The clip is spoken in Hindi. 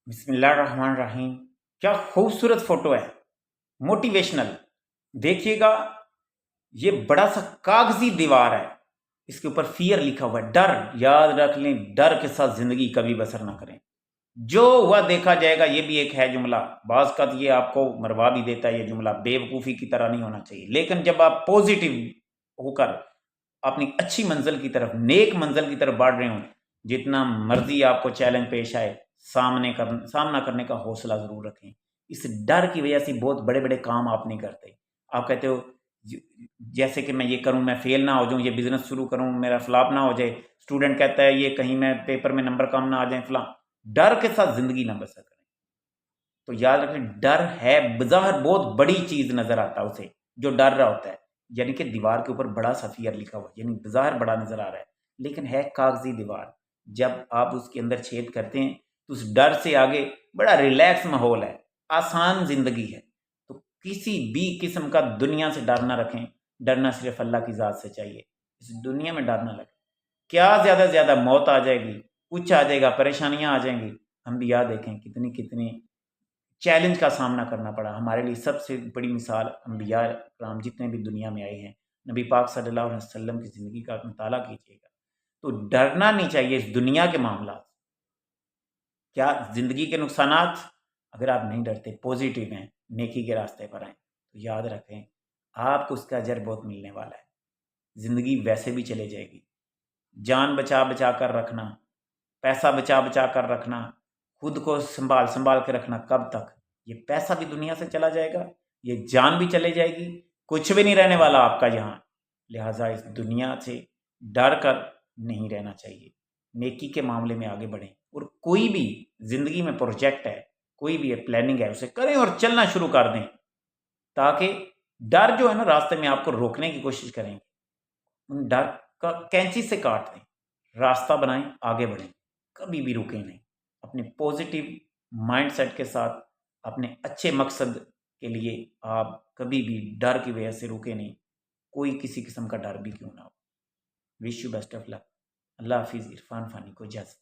बिस्मिल्लाहिर्रहमानिर्रहीम। क्या खूबसूरत फोटो है, मोटिवेशनल। देखिएगा, ये बड़ा सा कागजी दीवार है, इसके ऊपर फियर लिखा हुआ है, डर। याद रख लें, डर के साथ जिंदगी कभी बसर ना करें, जो हुआ देखा जाएगा। ये भी एक है जुमला, बाज का ये आपको मरवा भी देता है। ये जुमला बेवकूफ़ी की तरह नहीं होना चाहिए, लेकिन जब आप पॉजिटिव होकर अपनी अच्छी मंजिल की तरफ, नेक मंजिल की तरफ बढ़ रहे हो, जितना मर्जी आपको चैलेंज पेश आए, सामना करने का हौसला जरूर रखें। इस डर की वजह से बहुत बड़े बड़े काम आप नहीं करते। आप कहते हो जैसे कि मैं ये करूं, मैं फेल ना हो जाऊं, ये बिजनेस शुरू करूं, मेरा फ्लॉप ना हो जाए। स्टूडेंट कहता है ये कहीं मैं पेपर में नंबर कम ना आ जाए, फला। डर के साथ जिंदगी ना बसर करें। तो याद रखें, डर है बज़ाहिर बहुत बड़ी चीज नजर आता है उसे, जो डर रहा होता है। यानी कि दीवार के ऊपर बड़ा सा फियर लिखा हुआ, यानी बज़ाहिर बड़ा नजर आ रहा है, लेकिन है कागजी दीवार। जब आप उसके अंदर छेद करते हैं तो उस डर से आगे बड़ा रिलैक्स माहौल है, आसान जिंदगी है। तो किसी भी किस्म का दुनिया से डर ना रखें। डरना सिर्फ अल्लाह की ज़ात से चाहिए। इस दुनिया में डर ना लगे। क्या ज़्यादा से ज़्यादा मौत आ जाएगी, कुछ आ जाएगा, परेशानियां आ जाएंगी। हम भी याद देखें कितनी कितनी चैलेंज का सामना करना पड़ा। हमारे लिए सबसे बड़ी मिसाल अंबिया कराम जितने भी दुनिया में आए हैं, नबी पाक सल्लल्लाहु अलैहि वसल्लम की ज़िंदगी का मुताला कीजिएगा। तो डरना नहीं चाहिए इस दुनिया के मामला। क्या ज़िंदगी के नुकसानात, अगर आप नहीं डरते, पॉजिटिव हैं, नेकी के रास्ते पर आए, तो याद रखें आपको उसका अजर बहुत मिलने वाला है। ज़िंदगी वैसे भी चले जाएगी। जान बचा बचा कर रखना, पैसा बचा बचा कर रखना, खुद को संभाल संभाल के रखना। कब तक? ये पैसा भी दुनिया से चला जाएगा, ये जान भी चले जाएगी, कुछ भी नहीं रहने वाला आपका यहाँ। लिहाजा इस दुनिया से डर कर नहीं रहना चाहिए। नेकी के मामले में आगे बढ़ें, और कोई भी जिंदगी में प्रोजेक्ट है, कोई भी प्लानिंग है, उसे करें और चलना शुरू कर दें, ताकि डर जो है ना रास्ते में आपको रोकने की कोशिश करेंगे, उन डर का कैंची से काट दें, रास्ता बनाएं, आगे बढ़ें, कभी भी रुकें नहीं। अपने पॉजिटिव माइंडसेट के साथ अपने अच्छे मकसद के लिए आप कभी भी डर की वजह से रुके नहीं, कोई किसी किस्म का डर भी क्यों ना हो। Wish you best of luck. अल्लाह हाफिज़। इरफान फ़ानी को इजाज़त।